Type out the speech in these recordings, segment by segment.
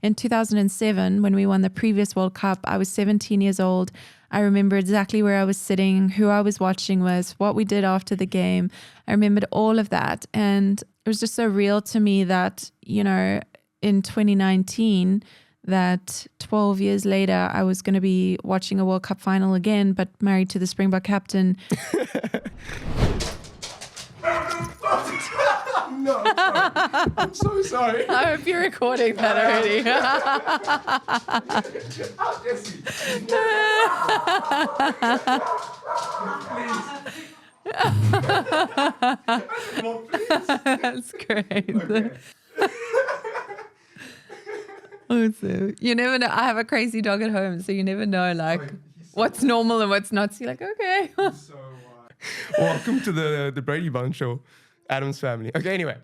in 2007 when we won the previous World Cup. I was 17 years old. I remember exactly where I was sitting, who I was watching with, what we did after the game. I remembered all of that. And it was just so real to me that, in 2019, that 12 years later, I was going to be watching a World Cup final again, but married to the Springbok captain. No, I'm so sorry. I hope you're recording that already. That's great. Okay. Awesome. You never know. I have a crazy dog at home, so you never know what's normal and what's not. So you're like, okay. Welcome to the Brady Bunch Show, Adam's family. Okay, anyway.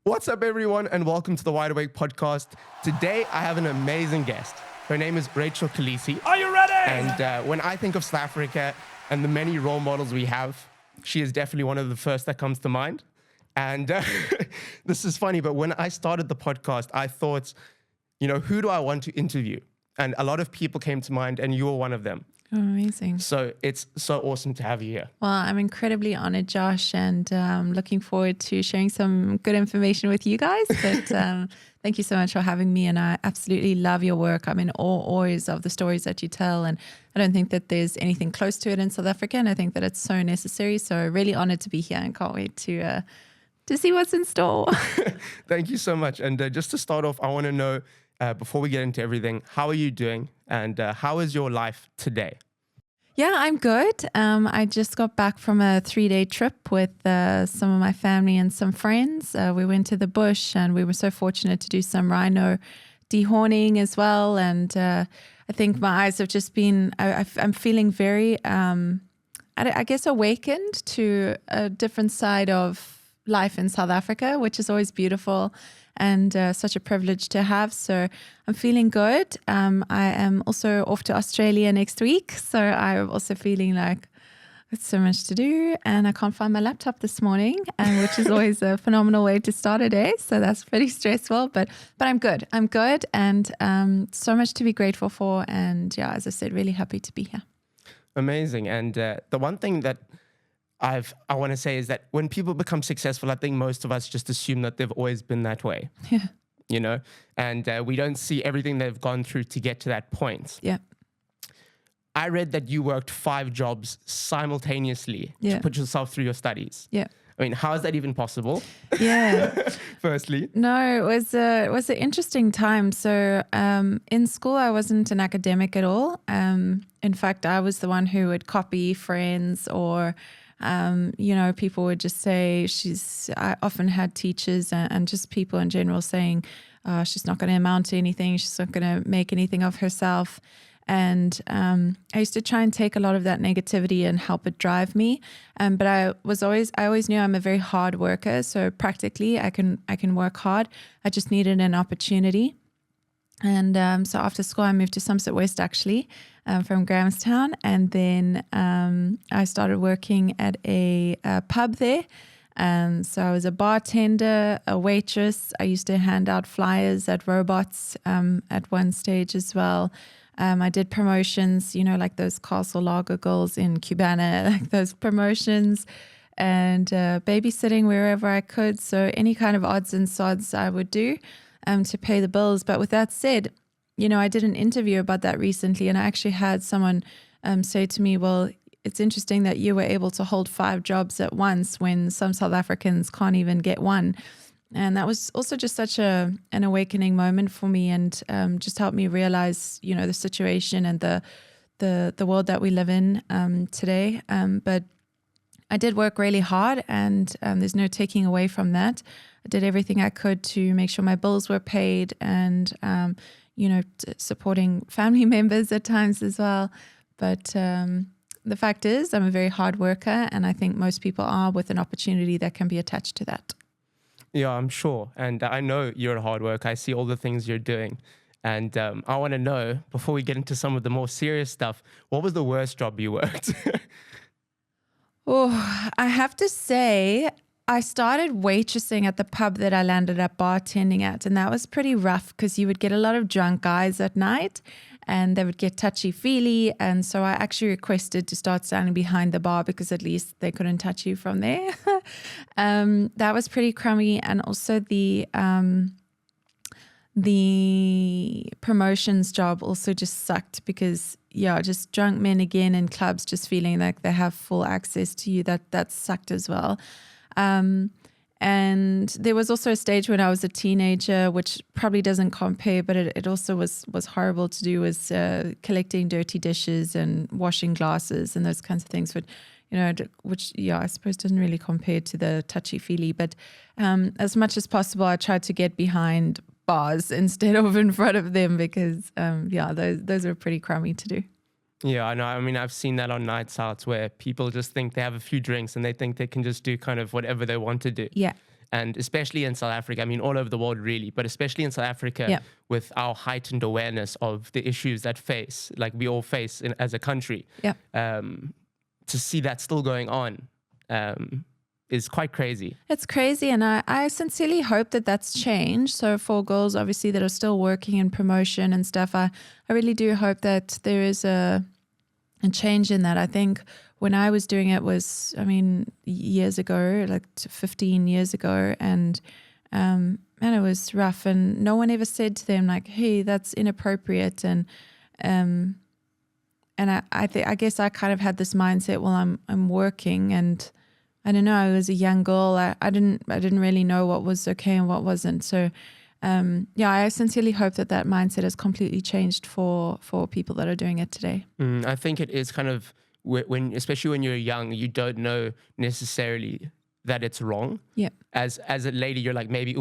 What's up, everyone, and welcome to the Wide Awake podcast. Today, I have an amazing guest. Her name is Rachel Kolisi. Are you ready? And when I think of South Africa and the many role models we have, she is definitely one of the first that comes to mind. And this is funny, but when I started the podcast, I thought, who do I want to interview? And a lot of people came to mind, and you were one of them. Oh, amazing. So it's so awesome to have you here. Well, I'm incredibly honored, Josh, and looking forward to sharing some good information with you guys. But thank you so much for having me. And I absolutely love your work. I'm in awe always of the stories that you tell. And I don't think that there's anything close to it in South Africa. And I think that it's so necessary. So really honored to be here and can't wait to see what's in store. Thank you so much. And just to start off, I want to know, before we get into everything, how are you doing? And how is your life today? Yeah, I'm good. I just got back from a 3-day trip with some of my family and some friends. We went to the bush and we were so fortunate to do some rhino dehorning as well. And I think my eyes have just been, I'm feeling very, I guess, awakened to a different side of life in South Africa, which is always beautiful and such a privilege to have. So I'm feeling good. I am also off to Australia next week. So I'm also feeling like it's so much to do and I can't find my laptop this morning, which is always a phenomenal way to start a day. So that's pretty stressful, but I'm good. I'm good and so much to be grateful for. And yeah, as I said, really happy to be here. Amazing. And the one thing that I want to say is that when people become successful, I think most of us just assume that they've always been that way. Yeah. And we don't see everything they've gone through to get to that point. Yeah. I read that you worked 5 jobs simultaneously to put yourself through your studies. Yeah. I mean, how is that even possible? Yeah. Firstly. No, it was an interesting time. So in school, I wasn't an academic at all. In fact, I was the one who would copy friends or people would just say I often had teachers and just people in general saying, she's not going to amount to anything. She's not going to make anything of herself. And I used to try and take a lot of that negativity and help it drive me. But I always knew I'm a very hard worker. So practically I can work hard. I just needed an opportunity. And so after school, I moved to Somerset West, actually, from Grahamstown. And then I started working at a pub there. So I was a bartender, a waitress. I used to hand out flyers at robots at one stage as well. I did promotions, like those Castle Lager girls in Cubana, like those promotions, and babysitting wherever I could. So any kind of odds and sods I would do to pay the bills. But with that said, I did an interview about that recently, and I actually had someone say to me, well, it's interesting that you were able to hold 5 jobs at once when some South Africans can't even get one. And that was also just such an awakening moment for me, and just helped me realize, the situation and the world that we live in today. But I did work really hard, and there's no taking away from that. I did everything I could to make sure my bills were paid, and supporting family members at times as well. But the fact is, I'm a very hard worker, and I think most people are, with an opportunity that can be attached to that. Yeah, I'm sure. And I know you're a hard worker. I see all the things you're doing. And I want to know, before we get into some of the more serious stuff, what was the worst job you worked? Oh, I have to say, I started waitressing at the pub that I landed up bartending at, and that was pretty rough because you would get a lot of drunk guys at night and they would get touchy-feely, and so I actually requested to start standing behind the bar because at least they couldn't touch you from there. That was pretty crummy, and also the promotions job also just sucked because just drunk men again in clubs just feeling like they have full access to you, that sucked as well. And there was also a stage when I was a teenager, which probably doesn't compare, but it also was horrible to do, was collecting dirty dishes and washing glasses and those kinds of things, which I suppose doesn't really compare to the touchy-feely. But as much as possible, I tried to get behind bars instead of in front of them because, those are pretty crummy to do. Yeah, I know. I mean, I've seen that on nights out where people just think they have a few drinks and they think they can just do kind of whatever they want to do. Yeah. And especially in South Africa, I mean, all over the world really, but especially in South Africa, with our heightened awareness of the issues that we all face as a country, to see that still going on is quite crazy. It's crazy, and I sincerely hope that that's changed. So for girls, obviously, that are still working in promotion and stuff, I really do hope that there is a change in that. I think when I was doing it was, years ago, like 15 years ago, and it was rough, and no one ever said to them like, hey, that's inappropriate. And I guess I kind of had this mindset, well, I'm working, and I don't know, I was a young girl. I didn't really know what was okay and what wasn't. So I sincerely hope that mindset has completely changed for people that are doing it today. I think it is kind of especially when you're young, you don't know necessarily that it's wrong. Yeah. As a lady, you're like, maybe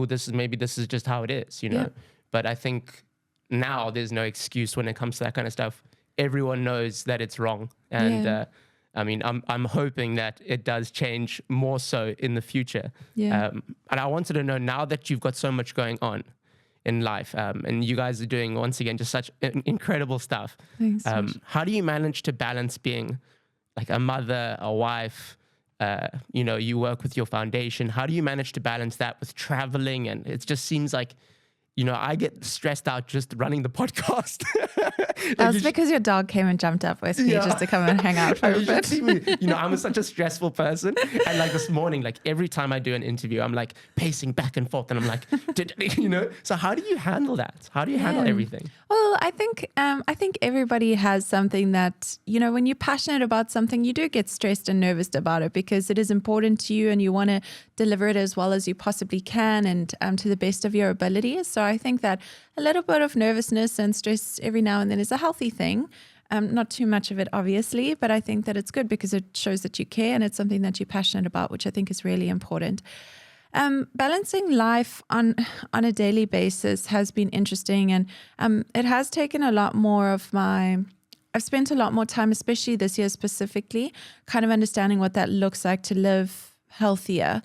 this is just how it is, you know. Yeah. But I think now there's no excuse when it comes to that kind of stuff. Everyone knows that it's wrong, and I'm hoping that it does change more so in the future. Yeah. And I wanted to know, now that you've got so much going on in life, and you guys are doing, once again, just such incredible stuff. Thanks, how do you manage to balance being like a mother, a wife? You work with your foundation. How do you manage to balance that with traveling? And it just seems like, I get stressed out just running the podcast. That's because your dog came and jumped up with me just to come and hang out for a bit. I'm such a stressful person. And like this morning, like every time I do an interview, I'm like pacing back and forth, and I'm like, So how do you handle that? How do you handle everything? Well, I think everybody has something that, when you're passionate about something, you do get stressed and nervous about it because it is important to you and you want to deliver it as well as you possibly can and to the best of your abilities. So I think that a little bit of nervousness and stress every now and then is a healthy thing. Not too much of it, obviously, but I think that it's good because it shows that you care and it's something that you're passionate about, which I think is really important. Balancing life on a daily basis has been interesting, and it has taken a lot more of I've spent a lot more time, especially this year specifically, kind of understanding what that looks like to live healthier.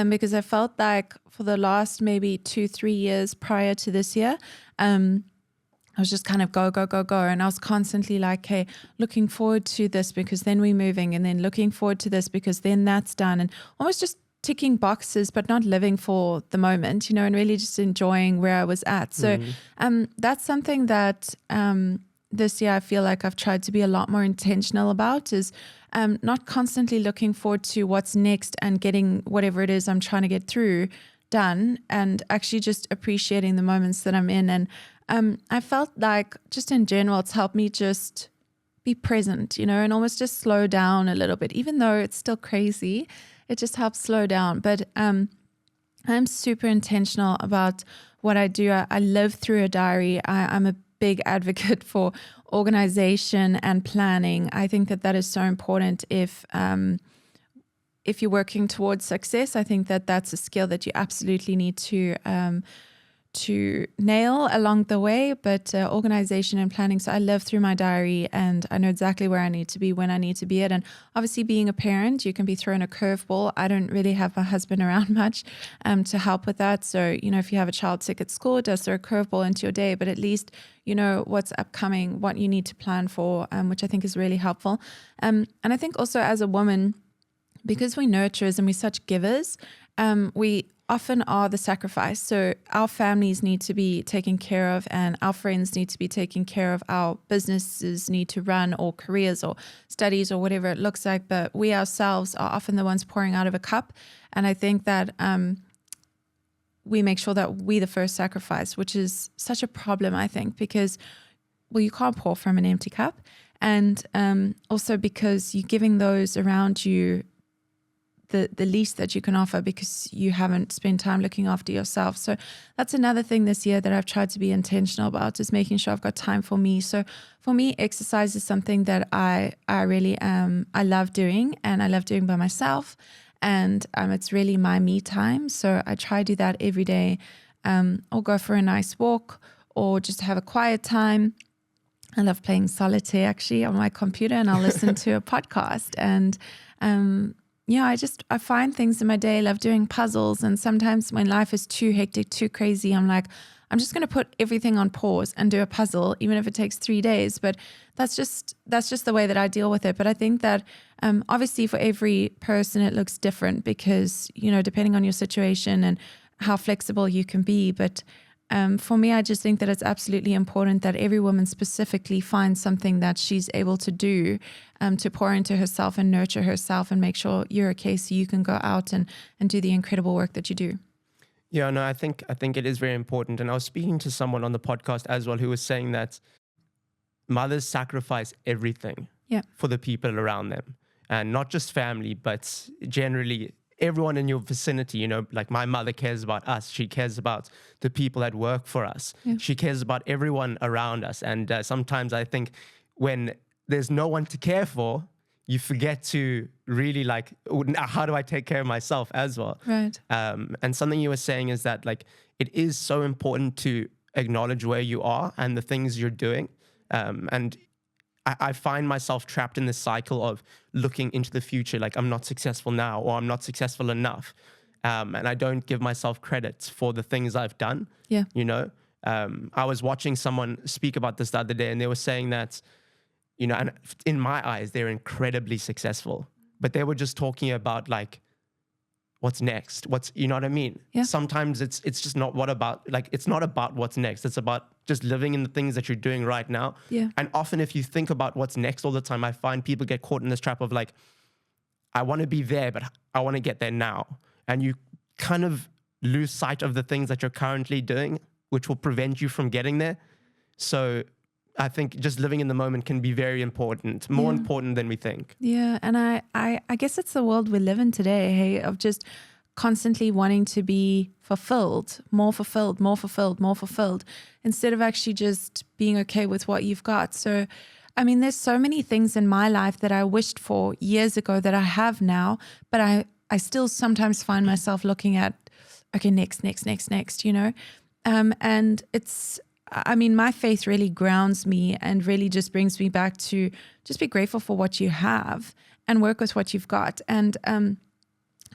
Because I felt like for the last maybe 2-3 years prior to this year, I was just kind of go. And I was constantly like, hey, looking forward to this because then we're moving, and then looking forward to this because then that's done, and almost just ticking boxes, but not living for the moment, and really just enjoying where I was at. So that's something that this year I feel like I've tried to be a lot more intentional about, is not constantly looking forward to what's next and getting whatever it is I'm trying to get through done, and actually just appreciating the moments that I'm in. And I felt like just in general, it's helped me just be present, and almost just slow down a little bit, even though it's still crazy. It just helps slow down. But I'm super intentional about what I do. I live through a diary. I'm a big advocate for organization and planning. I think that is so important if you're working towards success. I think that that's a skill that you absolutely need to nail along the way, but organization and planning. So I live through my diary and I know exactly where I need to be when I need to be it. And obviously being a parent, you can be thrown a curveball. I don't really have my husband around much to help with that. So, if you have a child sick at school, it does throw a curveball into your day, but at least you know what's upcoming, what you need to plan for, which I think is really helpful. And I think also as a woman, because we're nurturers and we're such givers, we often are the sacrifice. So our families need to be taken care of, and our friends need to be taken care of. Our businesses need to run, or careers or studies or whatever it looks like. But we ourselves are often the ones pouring out of a cup. And I think that we make sure that we the first sacrifice, which is such a problem, I think, because, well, you can't pour from an empty cup. And also because you're giving those around you the least that you can offer because you haven't spent time looking after yourself. So that's another thing this year that I've tried to be intentional about, is making sure I've got time for me. So for me, exercise is something that I really I love doing, and I love doing by myself. And it's really my me time. So I try to do that every day, or go for a nice walk, or just have a quiet time. I love playing solitaire actually on my computer, and I'll listen to a podcast. And I find things in my day. I love doing puzzles. And sometimes when life is too hectic, too crazy, I'm like, I'm just going to put everything on pause and do a puzzle, even if it takes 3 days. But that's just the way that I deal with it. But I think that obviously for every person, it looks different because, depending on your situation and how flexible you can be. But for me, I just think that it's absolutely important that every woman specifically finds something that she's able to do to pour into herself and nurture herself and make sure you're okay, so you can go out and do the incredible work that you do. Yeah, no, I think it is very important. And I was speaking to someone on the podcast as well who was saying that mothers sacrifice everything for the people around them, and not just family, but generally everyone in your vicinity. Like my mother cares about us. She cares about the people that work for us. Yeah. She cares about everyone around us. And sometimes I think when there's no one to care for, you forget to really how do I take care of myself as well? Right. And something you were saying is that it is so important to acknowledge where you are and the things you're doing. And I find myself trapped in this cycle of looking into the future, like I'm not successful now, or I'm not successful enough. And I don't give myself credit for the things I've done. Yeah. I was watching someone speak about this the other day, and they were saying that, and in my eyes, they're incredibly successful, but they were just talking about what's next? You know what I mean? Yeah. Sometimes it's just not it's not about what's next. It's about just living in the things that you're doing right now. Yeah. And often if you think about what's next all the time, I find people get caught in this trap of I want to be there, but I want to get there now. And you kind of lose sight of the things that you're currently doing, which will prevent you from getting there. So I think just living in the moment can be very important, more important than we think. Yeah, and I guess it's the world we live in today, hey, of just constantly wanting to be fulfilled, more fulfilled, more fulfilled, more fulfilled, instead of actually just being okay with what you've got. So, I mean, there's so many things in my life that I wished for years ago that I have now, but I still sometimes find myself looking at, okay, next, and it's, my faith really grounds me and really just brings me back to just be grateful for what you have and work with what you've got. And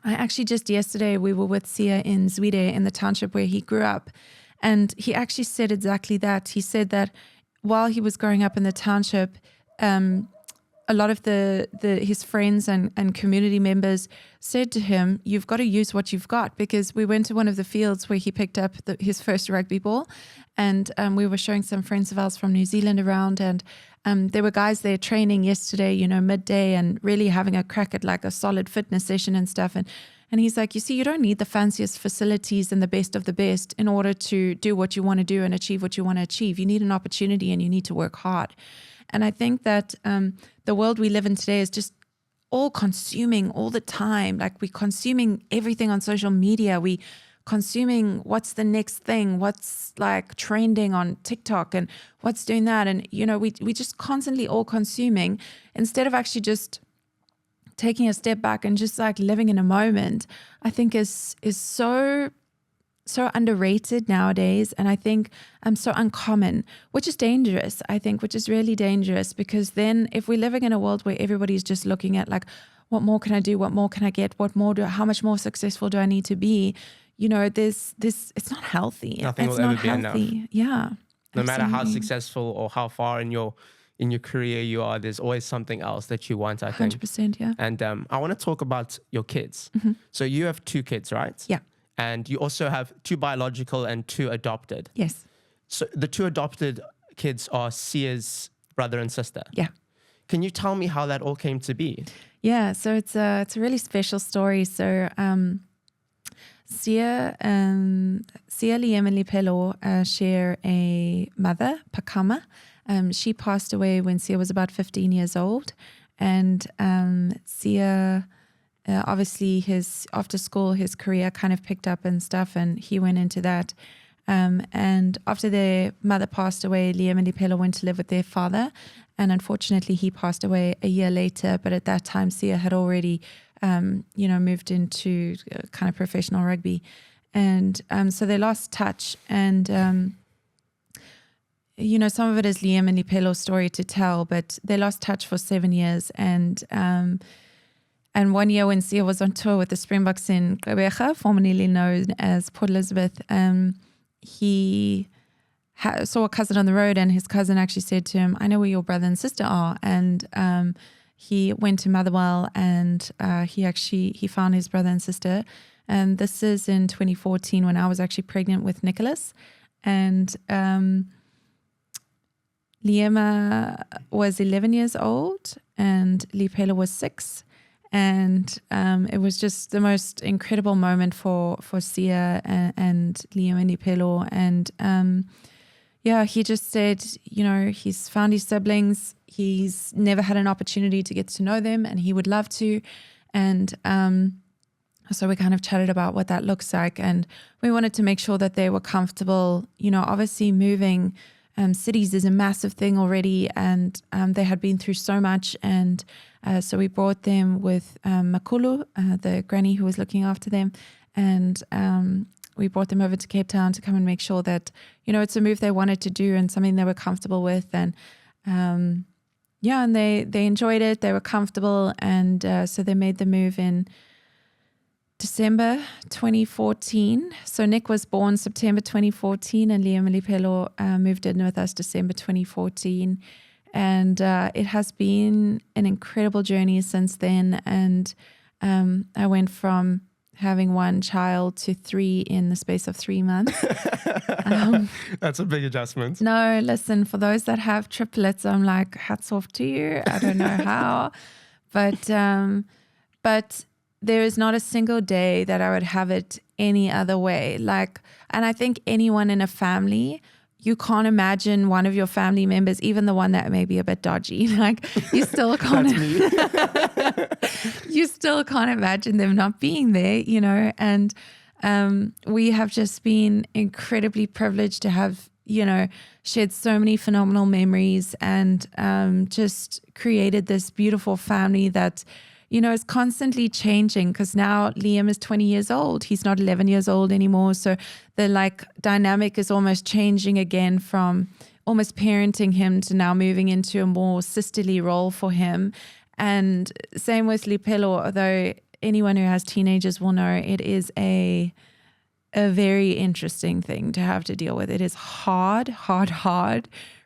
I actually just yesterday, we were with Sia in Zwede in the township where he grew up. And he actually said exactly that. He said that while he was growing up in the township, a lot of his friends and community members said to him, you've got to use what you've got, because we went to one of the fields where he picked up his first rugby ball, and we were showing some friends of ours from New Zealand around, and there were guys there training yesterday, midday, and really having a crack at a solid fitness session and stuff. And he's like, you see, you don't need the fanciest facilities and the best of the best in order to do what you want to do and achieve what you want to achieve. You need an opportunity and you need to work hard. And I think that the world we live in today is just all consuming all the time. We're consuming everything on social media. We consuming what's the next thing, what's trending on TikTok and what's doing that. And, we just constantly all consuming instead of actually just taking a step back and just living in a moment, I think is so underrated nowadays, and I think so uncommon, which is dangerous, I think, which is really dangerous, because then if we're living in a world where everybody's just looking at what more can I do, what more can I get, how much more successful do I need to be, there's this, it's not healthy. Nothing it's will not ever be healthy. enough. Yeah. No matter how successful or how far in your in your career you are, there's always something else that you want, I think. 100%, yeah. And I want to talk about your kids. So you have 2 kids, right? Yeah. And you also have 2 biological and 2 adopted. Yes. So the 2 adopted kids are Sia's brother and sister. Yeah. Can you tell me how that all came to be? Yeah, so it's a really special story. So Sia, Liam and Lipelo share a mother, Pakama. She passed away when Sia was about 15 years old. And Sia, obviously after school, his career kind of picked up and stuff, and he went into that. And after their mother passed away, Liam and Lipelo went to live with their father. And unfortunately, he passed away a year later. But at that time, Sia had already, moved into kind of professional rugby. And so they lost touch. And, some of it is Liam and Lipelo's story to tell, but they lost touch for 7 years. And 1 year when Sia was on tour with the Springboks in Gqeberha, formerly known as Port Elizabeth, he saw a cousin on the road, and his cousin actually said to him, "I know where your brother and sister are." And he went to Motherwell, and he found his brother and sister. And this is in 2014 when I was actually pregnant with Nicholas. And Liam was 11 years old and Lipelo was 6. And it was just the most incredible moment for Sia and Liam and Lipelo. And he just said, he's found his siblings. He's never had an opportunity to get to know them, and he would love to. And so we kind of chatted about what that looks like. And we wanted to make sure that they were comfortable. Obviously moving cities is a massive thing already, and they had been through so much. And so we brought them with Makulu, the granny who was looking after them. And we brought them over to Cape Town to come and make sure that, it's a move they wanted to do and something they were comfortable with. And and they enjoyed it. They were comfortable. And so they made the move in December 2014. So Nick was born September 2014, and Liam and Lipelo moved in with us December 2014. And it has been an incredible journey since then. And I went from having 1 child to 3 in the space of 3 months. That's a big adjustment. No, listen, for those that have triplets, I'm like, hats off to you. I don't know how, but there is not a single day that I would have it any other way. And I think anyone in a family, you can't imagine one of your family members, even the one that may be a bit dodgy, you still can't. That's me. You still can't imagine them not being there, And we have just been incredibly privileged to have, shared so many phenomenal memories, and just created this beautiful family that, is constantly changing, because now Liam is 20 years old. He's not 11 years old anymore. So the dynamic is almost changing again from almost parenting him to now moving into a more sisterly role for him. And same with Lipelo, although anyone who has teenagers will know it is a very interesting thing to have to deal with. It is hard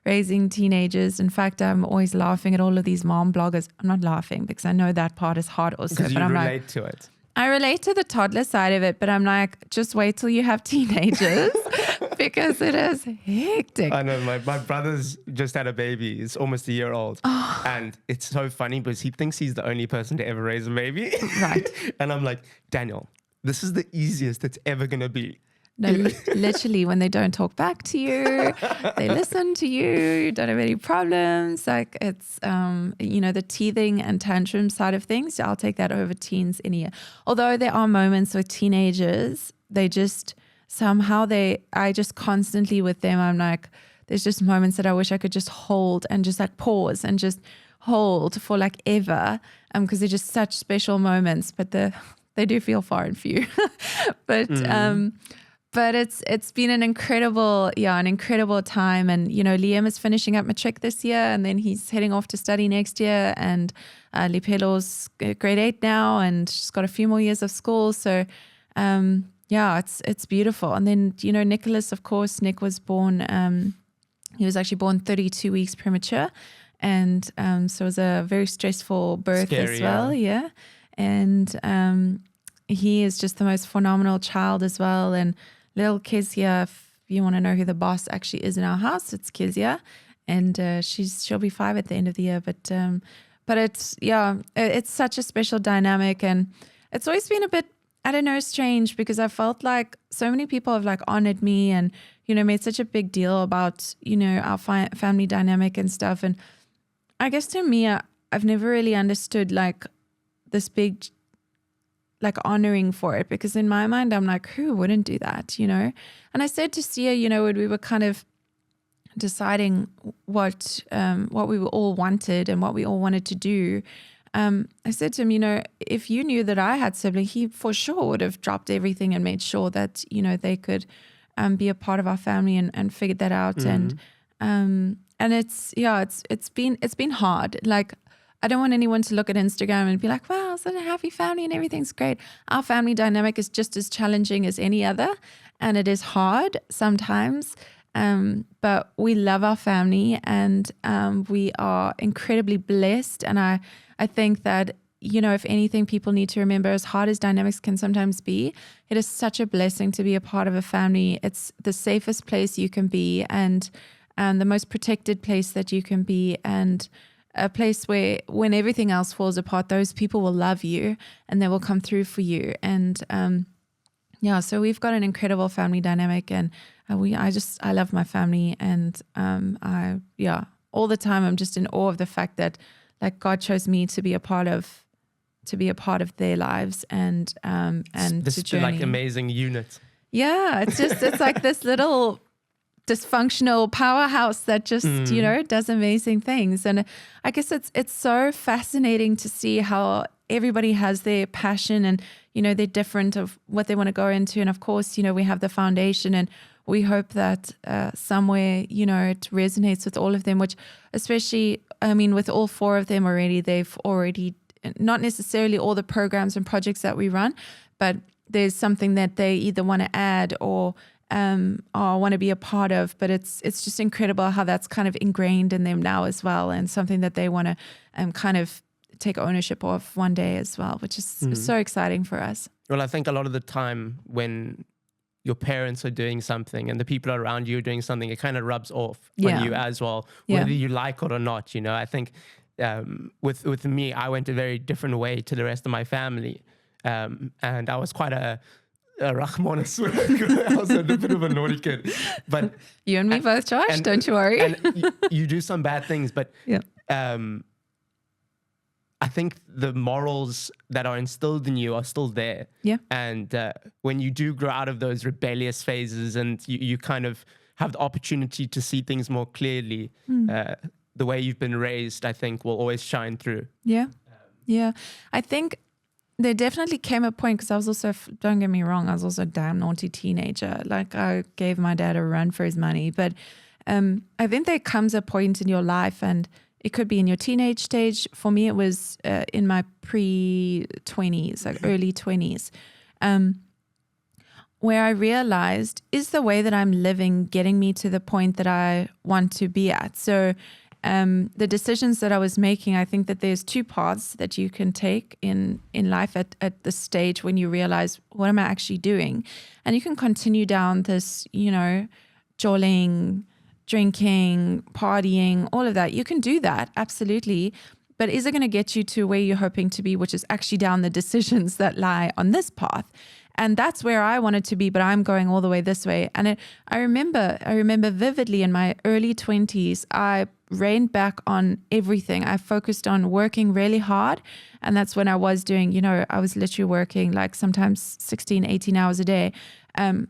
raising teenagers. In fact, I'm always laughing at all of these mom bloggers. I'm not laughing because I know that part is hard also. Because you relate to it. I relate to the toddler side of it, but I'm like, just wait till you have teenagers because it is hectic. I know, my brother's just had a baby. He's almost a year old. Oh. And it's so funny because he thinks he's the only person to ever raise a baby. Right. And I'm like, Daniel, this is the easiest it's ever going to be. No, literally, when they don't talk back to you, they listen to you don't have any problems. It's, the teething and tantrum side of things. I'll take that over teens in a year. Although there are moments with teenagers, they just somehow I just constantly with them, I'm like, there's just moments that I wish I could just hold and just pause and just hold for ever. Because they're just such special moments, but they do feel far and few. But it's been an incredible time. And, Liam is finishing up matric this year, and then he's heading off to study next year. And Lipelo's grade 8 now, and she's got a few more years of school. So, it's beautiful. And then, Nicholas, of course, Nick was born, he was actually born 32 weeks premature. And so it was a very stressful birth Scary, as well. Yeah. And he is just the most phenomenal child as well. And little Kezia, if you want to know who the boss actually is in our house, it's Kezia. And she'll be 5 at the end of the year. But it's such a special dynamic. And it's always been a bit, I don't know, strange, because I felt like so many people have like honored me and, made such a big deal about, our family dynamic and stuff. And I guess to me, I've never really understood like this big, like honoring for it, because in my mind, I'm like, who wouldn't do that, And I said to Sia, when we were kind of deciding what we all wanted and what we all wanted to do, I said to him, if you knew that I had siblings, he for sure would have dropped everything and made sure that, they could be a part of our family and figured that out. And it's been hard. Like, I don't want anyone to look at Instagram and be like, wow, such a happy family and everything's great. Our family dynamic is just as challenging as any other, and it is hard sometimes. But we love our family, and we are incredibly blessed. And I think that, if anything, people need to remember, as hard as dynamics can sometimes be, it is such a blessing to be a part of a family. It's the safest place you can be, and the most protected place that you can be, and a place where when everything else falls apart, those people will love you and they will come through for you. And so we've got an incredible family dynamic, and I love my family, and all the time I'm just in awe of the fact that like God chose me to be a part of their lives, and this to journey. like amazing unit. Yeah, it's like this little dysfunctional powerhouse that just does amazing things. And I guess it's so fascinating to see how everybody has their passion, and they're different of what they want to go into. And of course, we have the foundation, and we hope that somewhere it resonates with all of them, which especially, I mean, with all 4 of them already, they've already, not necessarily all the programs and projects that we run, but there's something that they either want to add or want to be a part of. But it's just incredible how that's kind of ingrained in them now as well, and something that they want to kind of take ownership of one day as well, which is so exciting for us. Well, I think a lot of the time when your parents are doing something and the people around you are doing something, it kind of rubs off on you as well, whether you like it or not. I think with me, I went a very different way to the rest of my family. And I was quite a Rahman. I was a bit of a naughty kid. But you and me both, Josh, don't you worry. And you do some bad things, but I think the morals that are instilled in you are still there. Yeah. And when you do grow out of those rebellious phases, and you kind of have the opportunity to see things more clearly, the way you've been raised, I think, will always shine through. Yeah. Yeah. I think there definitely came a point, because I was also, don't get me wrong, I was also a damn naughty teenager. Like, I gave my dad a run for his money. But I think there comes a point in your life, and it could be in your teenage stage. For me, it was in my pre-20s, like early 20s, where I realized, is the way that I'm living getting me to the point that I want to be at? So the decisions that I was making, I think that there's 2 paths that you can take in life at the stage when you realize, what am I actually doing? And you can continue down this, jolling, drinking, partying, all of that. You can do that, absolutely. But is it going to get you to where you're hoping to be, which is actually down the decisions that lie on this path? And that's where I wanted to be, but I'm going all the way this way. And I remember vividly in my early 20s, I reined back on everything. I focused on working really hard. And that's when I was doing, I was literally working like sometimes 16, 18 hours a day,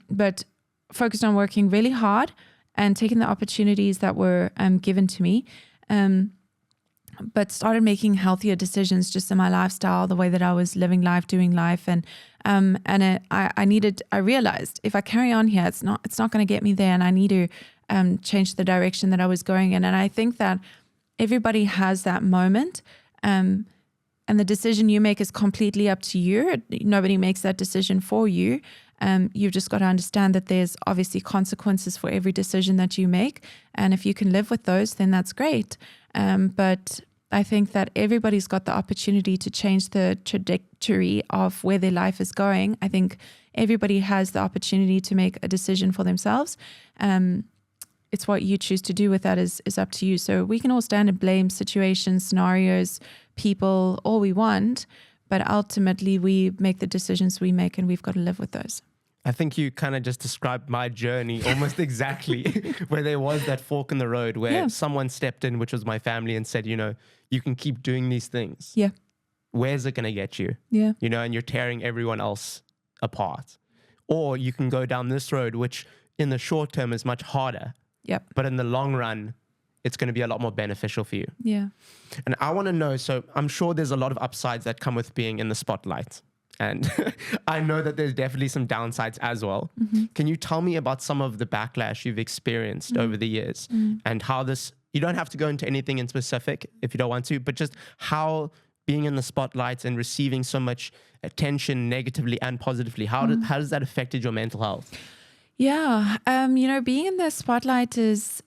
but focused on working really hard and taking the opportunities that were given to me. But started making healthier decisions just in my lifestyle, the way that I was living life, doing life. And I realized, if I carry on here, it's not going to get me there. And I need to change the direction that I was going in. And I think that everybody has that moment. And the decision you make is completely up to you. Nobody makes that decision for you. You've just got to understand that there's obviously consequences for every decision that you make. And if you can live with those, then that's great. But I think that everybody's got the opportunity to change the trajectory of where their life is going. I think everybody has the opportunity to make a decision for themselves. It's what you choose to do with that is up to you. So we can all stand and blame situations, scenarios, people, all we want, but ultimately we make the decisions we make, and we've got to live with those. I think you kind of just described my journey almost exactly, where there was that fork in the road where someone stepped in, which was my family, and said, you can keep doing these things. Yeah. Where's it going to get you? Yeah. And you're tearing everyone else apart. Or you can go down this road, which in the short term is much harder. Yep. But in the long run, it's going to be a lot more beneficial for you. Yeah. And I want to know, so I'm sure there's a lot of upsides that come with being in the spotlight. And I know that there's definitely some downsides as well. Mm-hmm. Can you tell me about some of the backlash you've experienced over the years and how this, you don't have to go into anything in specific if you don't want to, but just how being in the spotlight and receiving so much attention negatively and positively, how does that affected your mental health? Yeah. Being in the spotlight is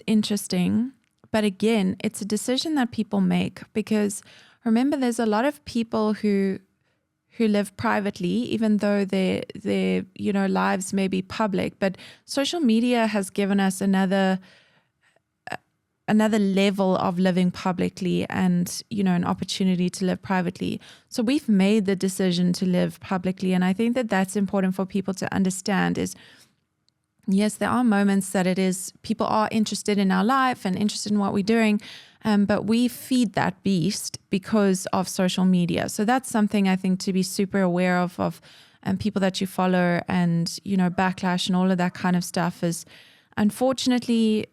interesting, but again, it's a decision that people make, because remember, there's a lot of people who live privately, even though their lives may be public. But social media has given us another level of living publicly and, an opportunity to live privately. So we've made the decision to live publicly. And I think that that's important for people to understand is, yes, there are moments that people are interested in our life and interested in what we're doing. But we feed that beast because of social media. So that's something I think to be super aware of people that you follow, and, Backlash and all of that kind of stuff is, unfortunately,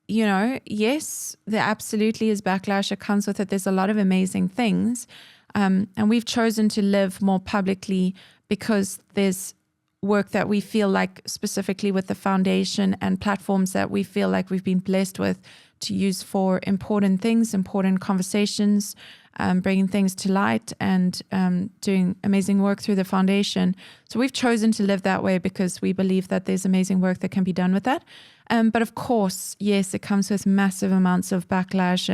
yes, there absolutely is backlash. It comes with it. There's a lot of amazing things. And we've chosen to live more publicly because there's work that we feel like, specifically with the foundation and platforms that we feel like we've been blessed with, to use for important things, important conversations, bringing things to light, and doing amazing work through the foundation. So we've chosen to live that way because we believe that there's amazing work that can be done with that. But of course, yes, it comes with massive amounts of backlash,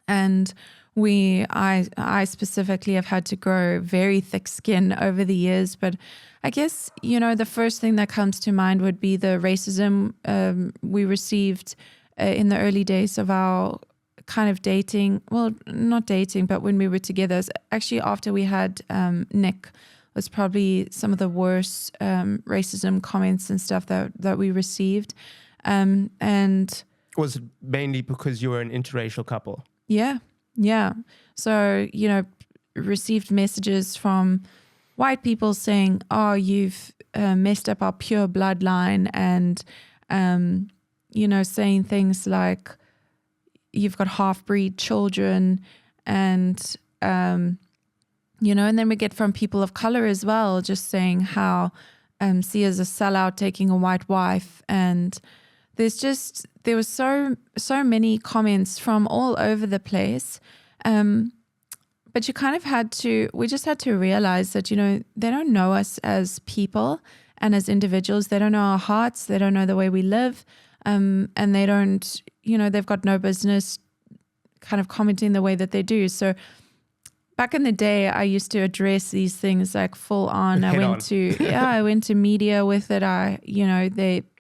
and I specifically have had to grow very thick skin over the years. But I guess, the first thing that comes to mind would be the racism we received in the early days of our kind of dating. Well, not dating, but when we were together. Actually, after we had Nick, was probably some of the worst racism comments and stuff that we received. And was it mainly because you were an interracial couple? Yeah. So, received messages from white people saying, oh, you've messed up our pure bloodline, and, saying things like, you've got half-breed children, and, and then we get from people of color as well, just saying how Sia's a sellout taking a white wife. And there was so many comments from all over the place. But you kind of we just had to realize that, they don't know us as people and as individuals. They don't know our hearts. They don't know the way we live. And they don't, they've got no business kind of commenting the way that they do. So back in the day, I used to address these things like full on. I went to media with it.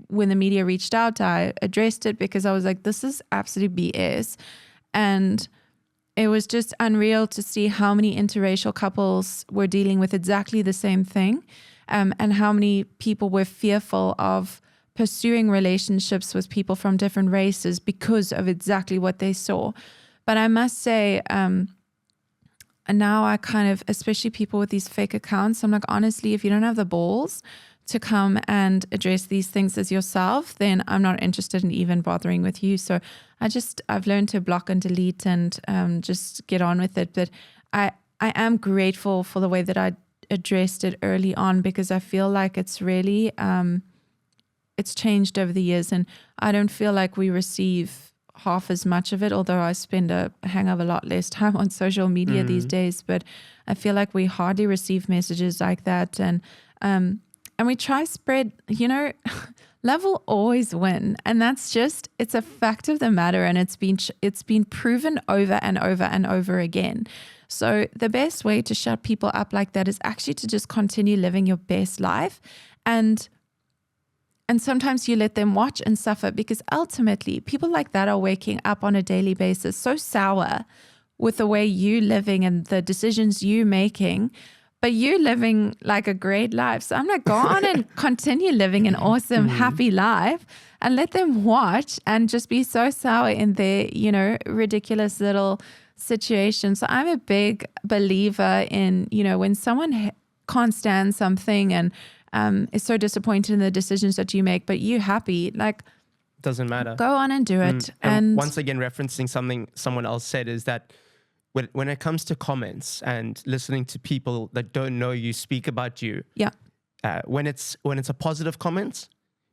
When the media reached out, I addressed it because I was like, this is absolute BS. And it was just unreal to see how many interracial couples were dealing with exactly the same thing, and how many people were fearful of pursuing relationships with people from different races because of exactly what they saw. But I must say, and now I kind of, especially people with these fake accounts, I'm like, honestly, if you don't have the balls to come and address these things as yourself, then I'm not interested in even bothering with you. So I've learned to block and delete and just get on with it. But I am grateful for the way that I addressed it early on, because I feel like it's really, it's changed over the years, and I don't feel like we receive half as much of it, although I spend a hang of a lot less time on social media these days. But I feel like we hardly receive messages like that. And we try spread, love will always win. And that's just, it's a fact of the matter. And it's been proven over and over and over again. So the best way to shut people up like that is actually to just continue living your best life. And sometimes you let them watch and suffer, because ultimately people like that are waking up on a daily basis so sour with the way you living and the decisions you making, but you're living like a great life. So I'm like, go on and continue living an awesome, happy life, and let them watch and just be so sour in their, ridiculous little situation. So I'm a big believer in, when someone can't stand something and is so disappointed in the decisions that you make, but you happy, like, doesn't matter. Go on and do it. And once again, referencing something someone else said, is that when it comes to comments and listening to people that don't know you speak about you, when it's a positive comment,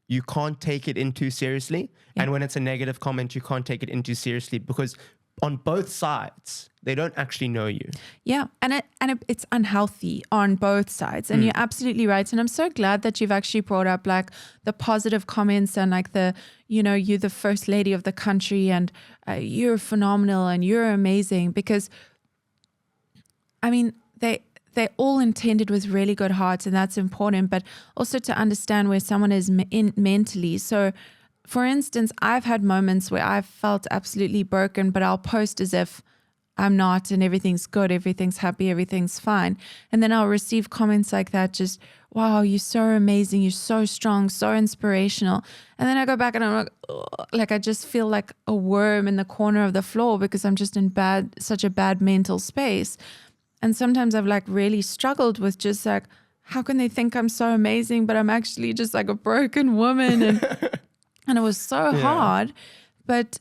you can't take it in too seriously. Yeah. And when it's a negative comment, you can't take it in too seriously, because on both sides, they don't actually know you. Yeah. And it's unhealthy on both sides. And you're absolutely right. And I'm so glad that you've actually brought up like the positive comments and like the, you're the first lady of the country and you're phenomenal and you're amazing, because I mean, they're all intended with really good hearts, and that's important, but also to understand where someone is mentally. So for instance, I've had moments where I've felt absolutely broken, but I'll post as if I'm not and everything's good, everything's happy, everything's fine. And then I'll receive comments like that, just, wow, you're so amazing, you're so strong, so inspirational. And then I go back and I'm like, I just feel like a worm in the corner of the floor because I'm just in such a bad mental space. And sometimes I've like really struggled with just like, how can they think I'm so amazing, but I'm actually just like a broken woman? And it was so hard, but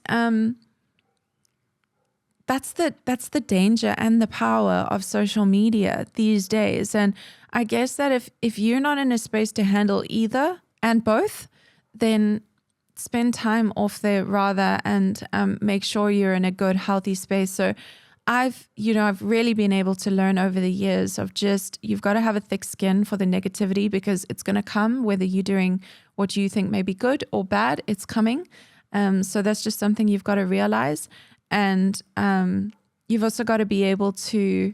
that's the danger and the power of social media these days. And I guess that if you're not in a space to handle either and both, then spend time off there rather, and make sure you're in a good, healthy space. So I've really been able to learn over the years of just, you've got to have a thick skin for the negativity, because it's going to come whether you're doing what you think may be good or bad, it's coming. So that's just something you've got to realize. And you've also got to be able to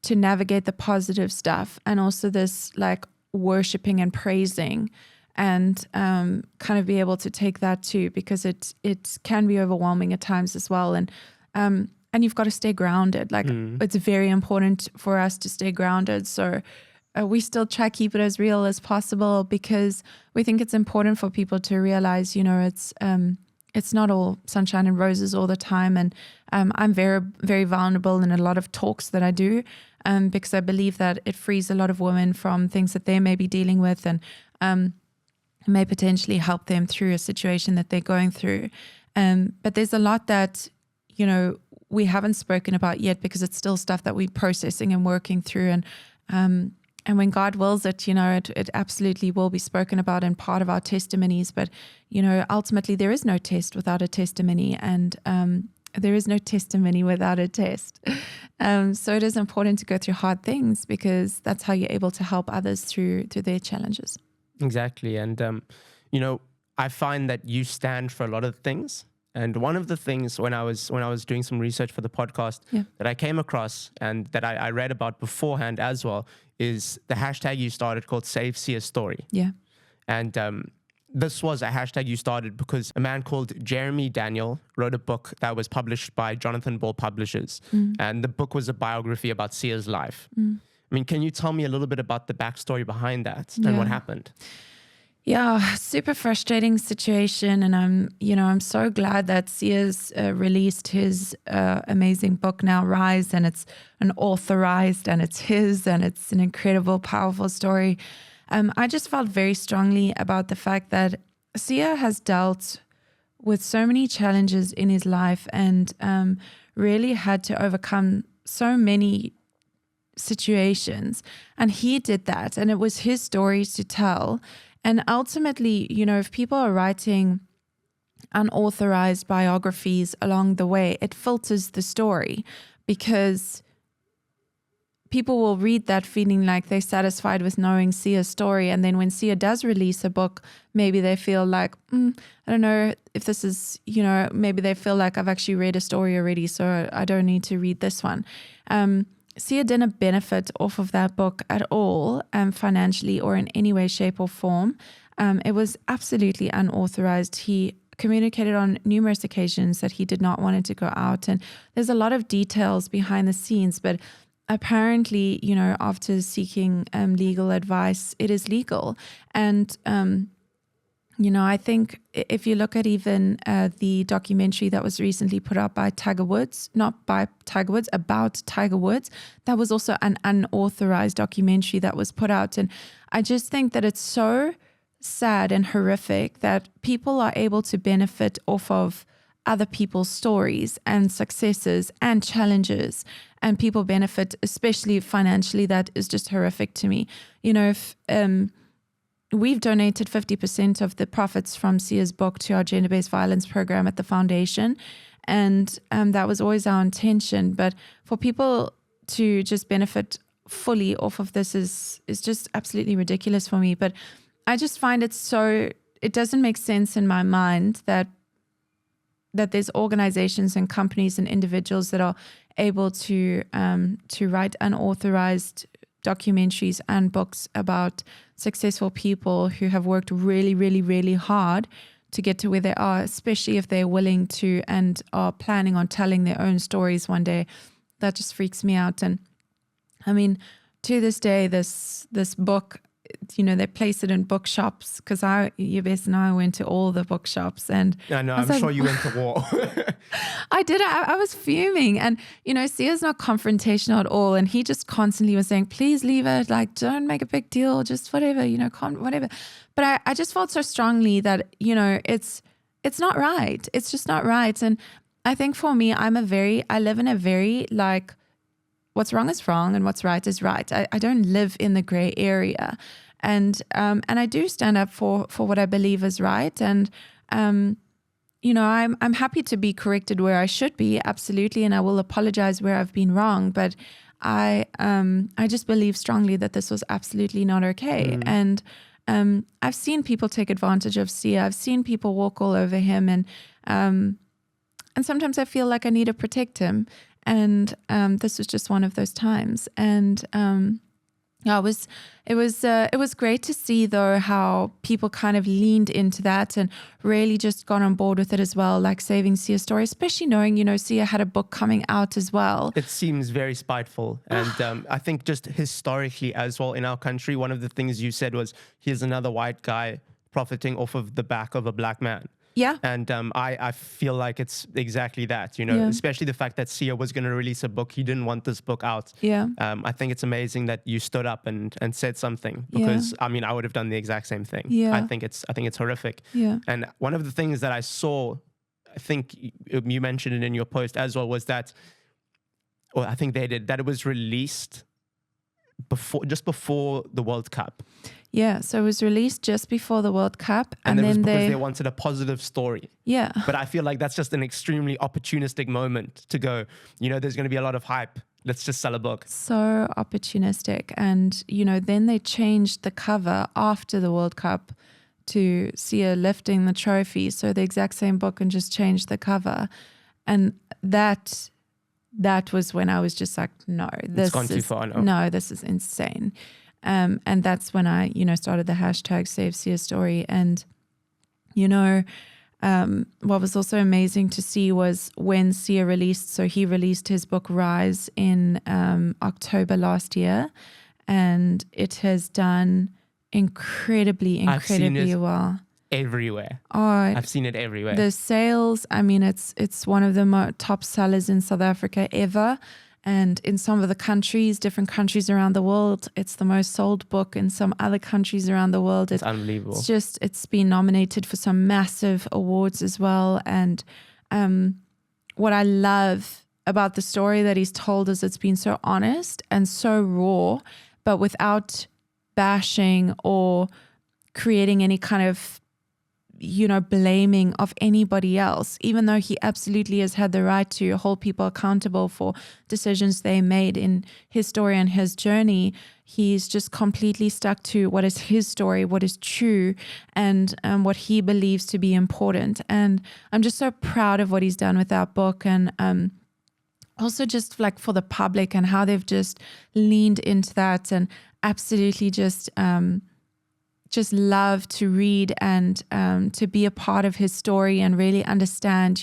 navigate the positive stuff, and also this like worshiping and praising, and kind of be able to take that too, because it can be overwhelming at times as well. And you've got to stay grounded. Like it's very important for us to stay grounded. So we still try to keep it as real as possible, because we think it's important for people to realize, it's not all sunshine and roses all the time. And I'm very, very vulnerable in a lot of talks that I do, because I believe that it frees a lot of women from things that they may be dealing with, and may potentially help them through a situation that they're going through. But there's a lot that, we haven't spoken about yet, because it's still stuff that we're processing and working through. And when God wills it, it absolutely will be spoken about and part of our testimonies. But, ultimately there is no test without a testimony, and there is no testimony without a test. So it is important to go through hard things, because that's how you're able to help others through their challenges. Exactly. And, I find that you stand for a lot of things. And one of the things when I was doing some research for the podcast that I came across, and that I read about beforehand as well, is the hashtag you started called Save Sia's Story. Yeah. And this was a hashtag you started because a man called Jeremy Daniel wrote a book that was published by Jonathan Ball Publishers. And the book was a biography about Sia's life. I mean, can you tell me a little bit about the backstory behind that and what happened? Yeah, super frustrating situation. And I'm so glad that Sia's released his amazing book now, Rise, and it's an authorized, and it's his, and it's an incredible, powerful story. I just felt very strongly about the fact that Sia has dealt with so many challenges in his life, and really had to overcome so many situations. And he did that, and it was his stories to tell. And ultimately, if people are writing unauthorized biographies along the way, it filters the story, because people will read that feeling like they're satisfied with knowing Sia's story. And then when Sia does release a book, maybe they feel like, I don't know if this is, maybe they feel like I've actually read a story already, so I don't need to read this one. Sia didn't benefit off of that book at all, financially or in any way, shape or form. It was absolutely unauthorized. He communicated on numerous occasions that he did not want it to go out. And there's a lot of details behind the scenes, but apparently, after seeking legal advice, it is legal. And, I think if you look at even the documentary that was recently put out by Tiger Woods, not by Tiger Woods, about Tiger Woods, that was also an unauthorized documentary that was put out. And I just think that it's so sad and horrific that people are able to benefit off of other people's stories and successes and challenges, and people benefit, especially financially. That is just horrific to me. If we've donated 50% of the profits from Sia's book to our gender-based violence program at the foundation, and that was always our intention. But for people to just benefit fully off of this is just absolutely ridiculous for me. But I just find it doesn't make sense in my mind that there's organizations and companies and individuals that are able to write unauthorized documentaries and books about successful people who have worked really, really, really hard to get to where they are, especially if they're willing to and are planning on telling their own stories one day. That just freaks me out. And I mean, to this day, this book, they place it in bookshops, because Yves and I went to all the bookshops, and I know, I'm sure you went to war. I did. I was fuming, and Sia's not confrontational at all, and he just constantly was saying, please leave it, like, don't make a big deal, just whatever, whatever. But I just felt so strongly that it's not right. It's just not right. And I think for me, I live in a very, like, what's wrong is wrong and what's right is right. I don't live in the gray area. And I do stand up for what I believe is right. And, I'm happy to be corrected where I should be. Absolutely. And I will apologize where I've been wrong. But I just believe strongly that this was absolutely not okay. And I've seen people take advantage of Sia. I've seen people walk all over him. And sometimes I feel like I need to protect him. And this was just one of those times. And it was great to see, though, how people kind of leaned into that and really just got on board with it as well, like saving Sia's story, especially knowing, Sia had a book coming out as well. It seems very spiteful. And I think just historically as well in our country, one of the things you said was, here's another white guy profiting off of the back of a black man. Yeah. And I feel like it's exactly that, especially the fact that Sia was going to release a book. He didn't want this book out. Yeah. I think it's amazing that you stood up and said something, because I would have done the exact same thing. Yeah. I think it's horrific. Yeah. And one of the things that I saw, I think you mentioned it in your post as well, was that, or I think they did, that it was released just before the World Cup. Yeah, so it was released just before the World Cup. And then it was because they wanted a positive story. Yeah. But I feel like that's just an extremely opportunistic moment to go, there's going to be a lot of hype. Let's just sell a book. So opportunistic. And, then they changed the cover after the World Cup to Sia lifting the trophy. So the exact same book, and just changed the cover. And that was when I was just like, no, it's gone too far. No, this is insane. And that's when I, started the hashtag Save Sia's Story. And, what was also amazing to see was when Sia released, so he released his book Rise in October last year, and it has done incredibly well. Everywhere. Oh, I've seen it everywhere. The sales, it's one of the top sellers in South Africa ever. And in some of the countries, different countries around the world, it's the most sold book. In some other countries around the world, it's unbelievable. It's been nominated for some massive awards as well. And what I love about the story that he's told is it's been so honest and so raw, but without bashing or creating any kind of blaming of anybody else, even though he absolutely has had the right to hold people accountable for decisions they made in his story and his journey. He's just completely stuck to what is his story, what is true, and what he believes to be important. And I'm just so proud of what he's done with that book, and also just like for the public and how they've just leaned into that and absolutely just love to read and to be a part of his story and really understand,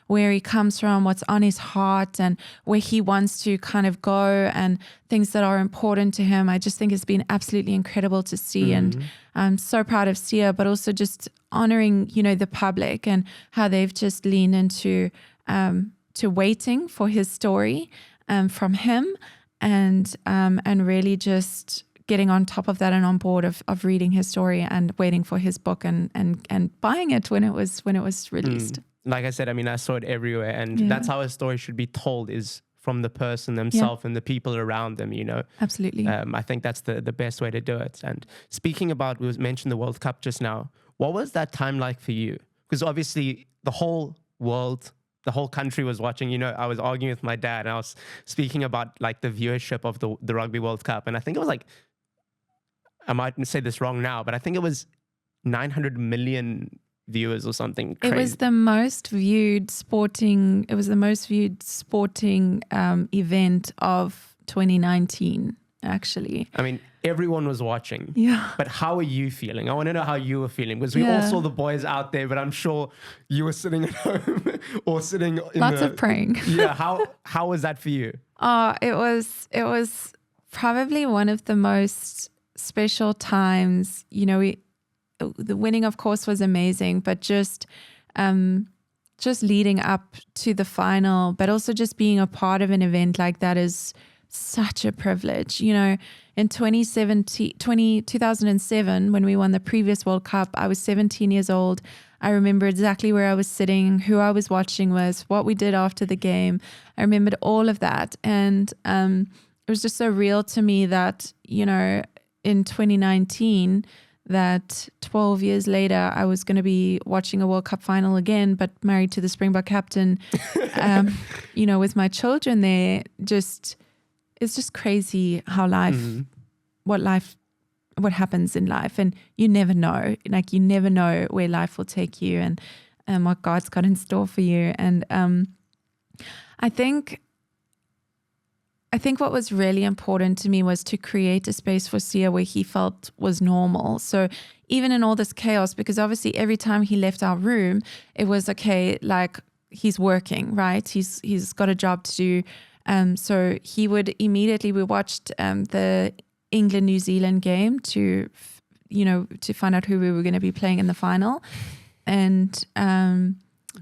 where he comes from, what's on his heart, and where he wants to kind of go, and things that are important to him. I just think it's been absolutely incredible to see. And I'm so proud of Sia, but also just honoring, the public and how they've just leaned into to waiting for his story from him, and really just getting on top of that and on board of reading his story and waiting for his book and buying it when it was released. Like I said, I mean, I saw it everywhere, and that's how a story should be told, is from the person themselves and the people around them, Absolutely. I think that's the best way to do it. And speaking about, we mentioned the World Cup just now. What was that time like for you? Because obviously the whole world, the whole country was watching. I was arguing with my dad, and I was speaking about like the viewership of the Rugby World Cup. And I think it was like, I might say this wrong now, but I think it was 900 million viewers or something crazy. It was the most viewed sporting event of 2019, actually. I mean, everyone was watching. Yeah. But how are you feeling? I want to know how you were feeling, because we all saw the boys out there, but I'm sure you were sitting at home or sitting in lots of praying. Yeah. How was that for you? It was probably one of the most special times. The winning, of course, was amazing, but just leading up to the final, but also just being a part of an event like that is such a privilege. In 2007, when we won the previous World Cup, I was 17 years old. I remember exactly where I was sitting, who I was watching with, what we did after the game. I remembered all of that. And it was just so real to me that, in 2019, that 12 years later, I was going to be watching a World Cup final again, but married to the Springbok captain, with my children there. It's just crazy how what happens in life. And you never know, you never know where life will take you and what God's got in store for you. And I think what was really important to me was to create a space for Sia where he felt was normal. So even in all this chaos, because obviously every time he left our room, it was okay, like he's working, right? He's got a job to do. So he would immediately, we watched the England-New Zealand game to find out who we were going to be playing in the final. And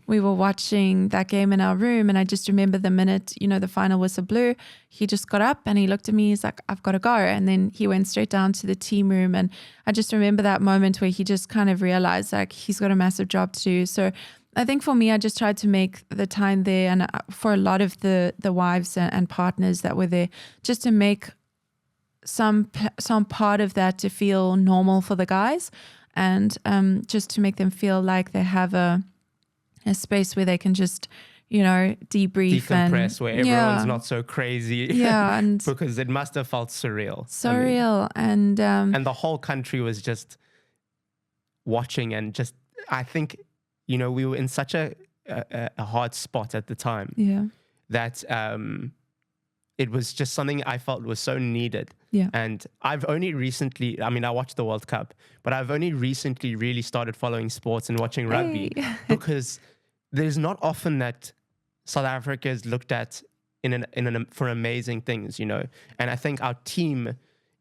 we were watching that game in our room, and I just remember the minute, the final whistle blew, he just got up and he looked at me, he's like, I've got to go. And then he went straight down to the team room. And I just remember that moment where he just kind of realized like he's got a massive job to do. So I think for me, I just tried to make the time there, and for a lot of the wives and partners that were there, just to make some part of that to feel normal for the guys, and just to make them feel like they have a space where they can just, decompress, and where everyone's not so crazy. Yeah, and because it must have felt surreal. Surreal, and the whole country was just watching, and just, I think, we were in such a hard spot at the time. Yeah, that it was just something I felt was so needed. Yeah. And I've only recently, I watched the World Cup, but I've only recently really started following sports and watching rugby because there's not often that South Africa is looked at for amazing things, And I think our team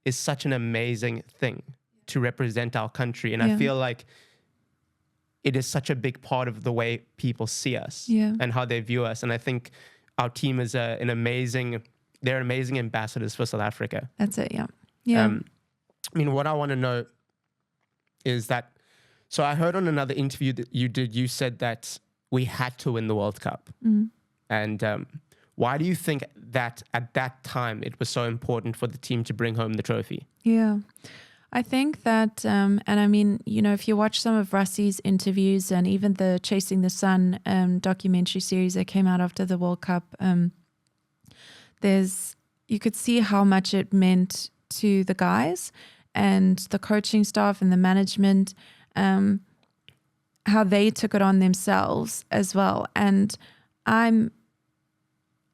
is such an amazing thing to represent our country. And I feel like it is such a big part of the way people see us and how they view us. And I think our team is they're amazing ambassadors for South Africa. That's it, yeah. Yeah. What I want to know is that, so I heard on another interview that you did, you said that we had to win the World Cup. And why do you think that at that time it was so important for the team to bring home the trophy? Yeah. I think that, and I mean, if you watch some of Russie's interviews and even the Chasing the Sun documentary series that came out after the World Cup, you could see how much it meant to the guys and the coaching staff and the management, how they took it on themselves as well. And I'm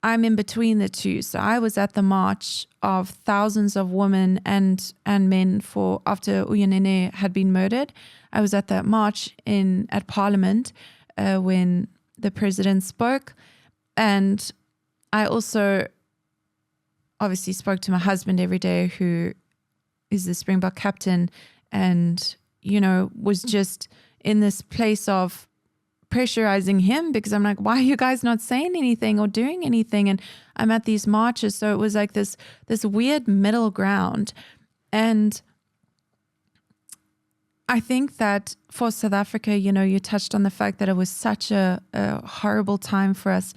in between the two. So I was at the march of thousands of women and men after Uyunene had been murdered. I was at that march at Parliament when the president spoke. And I also obviously spoke to my husband every day, who is the Springbok captain, and, was just in this place of pressurizing him, because I'm like, why are you guys not saying anything or doing anything? And I'm at these marches. So it was like this weird middle ground. And I think that for South Africa, you touched on the fact that it was such a horrible time for us.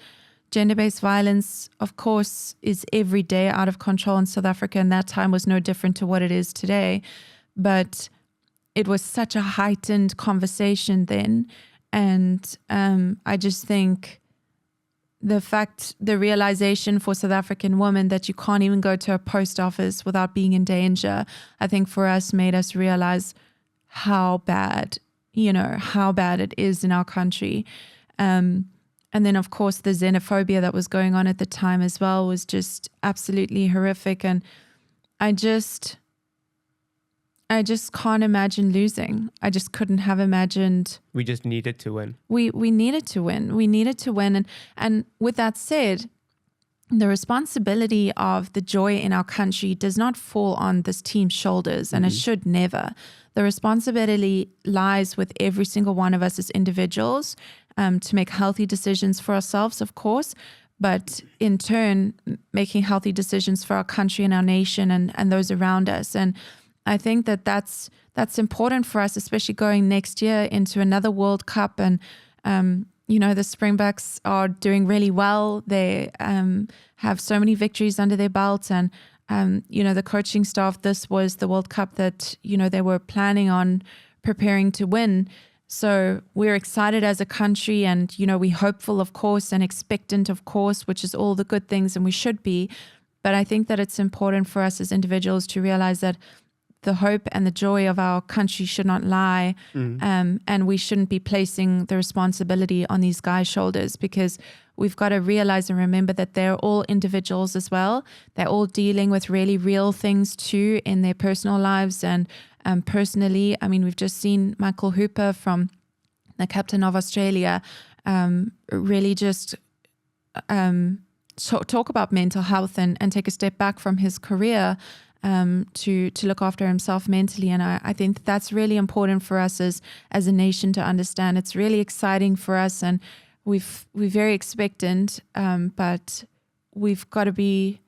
Gender-based violence, of course, is every day out of control in South Africa, and that time was no different to what it is today. But it was such a heightened conversation then. And I just think the realization for South African women that you can't even go to a post office without being in danger, I think for us made us realize how bad it is in our country. And then, of course, the xenophobia that was going on at the time as well was just absolutely horrific. And I just can't imagine losing. I just couldn't have imagined. We just needed to win. We needed to win. We needed to win. And with that said, the responsibility of the joy in our country does not fall on this team's shoulders, and it should never. The responsibility lies with every single one of us as individuals, to make healthy decisions for ourselves, of course, but in turn, making healthy decisions for our country and our nation and those around us. And I think that's important for us, especially going next year into another World Cup. And, the Springboks are doing really well. They have so many victories under their belt. And, the coaching staff, this was the World Cup that, they were planning on preparing to win. So we're excited as a country, and, we're hopeful, of course, and expectant, of course, which is all the good things, and we should be. But I think that it's important for us as individuals to realize that the hope and the joy of our country should not lie, and we shouldn't be placing the responsibility on these guys' shoulders, because we've got to realize and remember that they're all individuals as well. They're all dealing with really real things too in their personal lives. And personally, I mean, we've just seen Michael Hooper, from the captain of Australia, really just talk about mental health and take a step back from his career to look after himself mentally. And I think that's really important for us as a nation to understand. It's really exciting for us, and we're very expectant, but we've got to be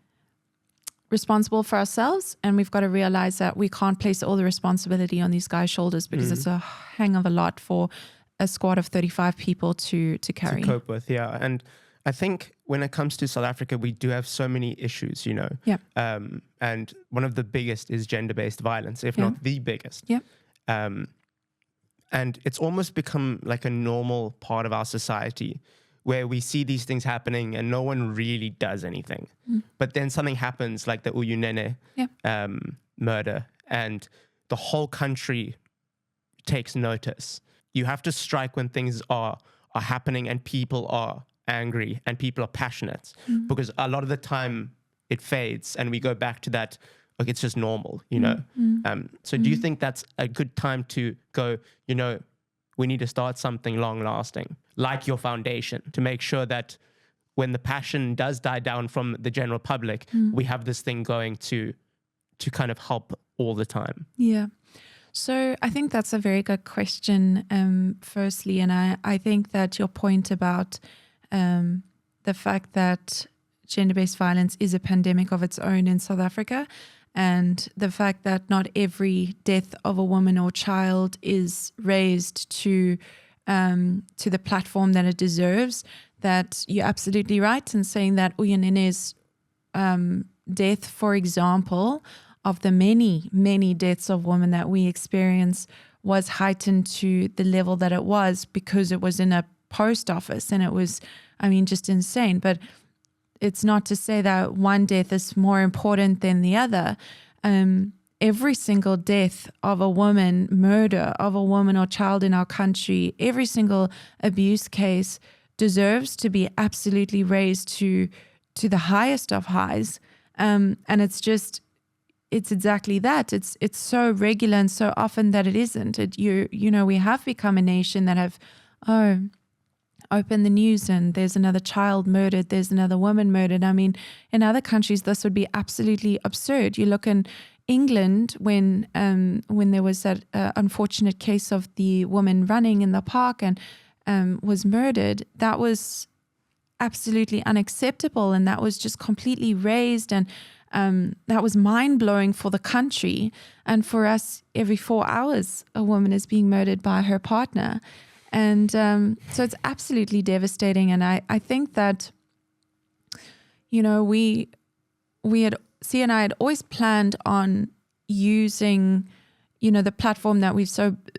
responsible for ourselves, and we've got to realize that we can't place all the responsibility on these guys' shoulders, because it's a hang of a lot for a squad of 35 people to carry. To cope with, yeah. And I think when it comes to South Africa, we do have so many issues, Yeah. And one of the biggest is gender-based violence, if not the biggest. Yeah. And it's almost become like a normal part of our society, where we see these things happening and no one really does anything. But then something happens, like the Uyunene murder, and the whole country takes notice. You have to strike when things are happening and people are angry and people are passionate, because a lot of the time it fades and we go back to that, like, it's just normal, So do you think that's a good time to go, we need to start something long lasting, like your foundation, to make sure that when the passion does die down from the general public, we have this thing going to kind of help all the time? Yeah. So I think that's a very good question, firstly. And I think that your point about the fact that gender-based violence is a pandemic of its own in South Africa, and the fact that not every death of a woman or child is raised to the platform that it deserves, that you're absolutely right in saying that Uyanene's death, for example, of the many, many deaths of women that we experience was heightened to the level that it was because it was in a post office, and it was, I mean, just insane. But it's not to say that one death is more important than the other. Every single death of a woman, murder of a woman or child in our country, every single abuse case deserves to be absolutely raised to the highest of highs. And it's exactly that. It's so regular and so often that it isn't. We have become a nation that have, open the news and there's another child murdered, there's another woman murdered. I mean, in other countries, this would be absolutely absurd. You look in England when there was that unfortunate case of the woman running in the park and was murdered. That was absolutely unacceptable, and that was just completely raised, and that was mind-blowing for the country. And for us, every 4 hours, a woman is being murdered by her partner. And so it's absolutely devastating. And I think that, C and I had always planned on using, the platform that we've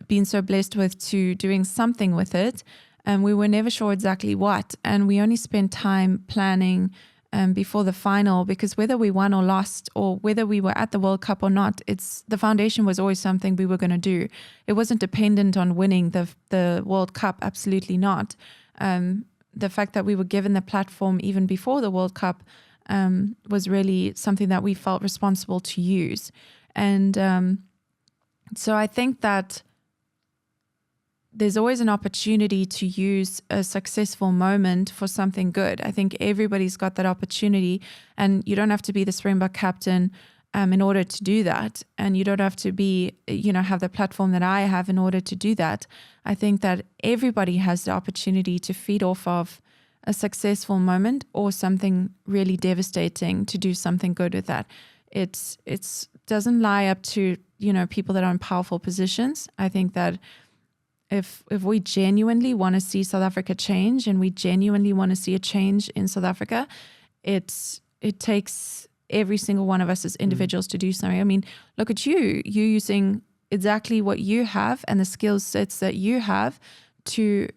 been so blessed with to doing something with it. And we were never sure exactly what. And we only spent time planning before the final, because whether we won or lost, or whether we were at the World Cup or not, the foundation was always something we were going to do. It wasn't dependent on winning the World Cup, absolutely not. The fact that we were given the platform even before the World Cup was really something that we felt responsible to use. And so I think that there's always an opportunity to use a successful moment for something good. I think everybody's got that opportunity, and you don't have to be the Springbok captain in order to do that. And you don't have to be, have the platform that I have in order to do that. I think that everybody has the opportunity to feed off of a successful moment or something really devastating, to do something good with that. It doesn't lie up to, people that are in powerful positions. I think that if we genuinely want to see South Africa change, and we genuinely want to see a change in South Africa, it takes every single one of us as individuals to do something. I mean, look at you using exactly what you have and the skill sets that you have to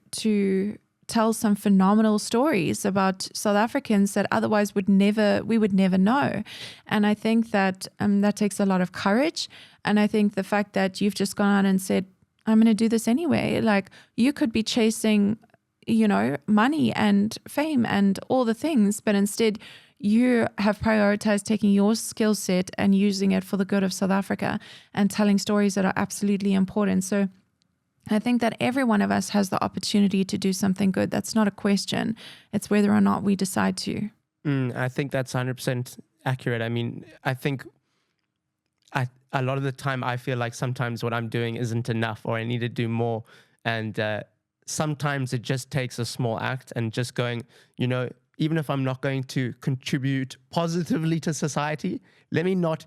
tell some phenomenal stories about South Africans that otherwise we would never know. And I think that that takes a lot of courage. And I think the fact that you've just gone out and said, I'm going to do this anyway. Like, you could be chasing, money and fame and all the things, but instead you have prioritized taking your skill set and using it for the good of South Africa and telling stories that are absolutely important. So I think that every one of us has the opportunity to do something good. That's not a question. It's whether or not we decide to. I think that's 100% accurate. I mean, I think a lot of the time I feel like sometimes what I'm doing isn't enough, or I need to do more. And sometimes it just takes a small act and just going, even if I'm not going to contribute positively to society, let me not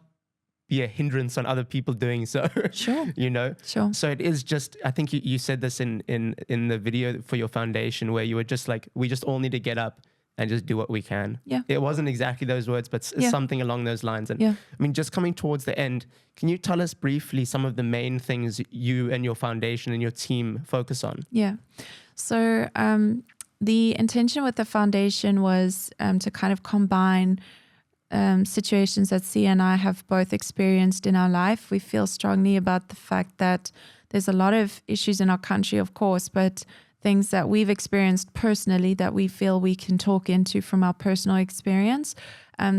be a hindrance on other people doing so. Sure. Sure. So it is just, I think you said this in the video for your foundation, where you were just like, we just all need to get up and just do what we can. Yeah. It wasn't exactly those words, but something along those lines. And I mean, just coming towards the end, can you tell us briefly some of the main things you and your foundation and your team focus on? Yeah. So the intention with the foundation was to kind of combine situations that C and I have both experienced in our life. We feel strongly about the fact that there's a lot of issues in our country, of course, but things that we've experienced personally that we feel we can talk into from our personal experience.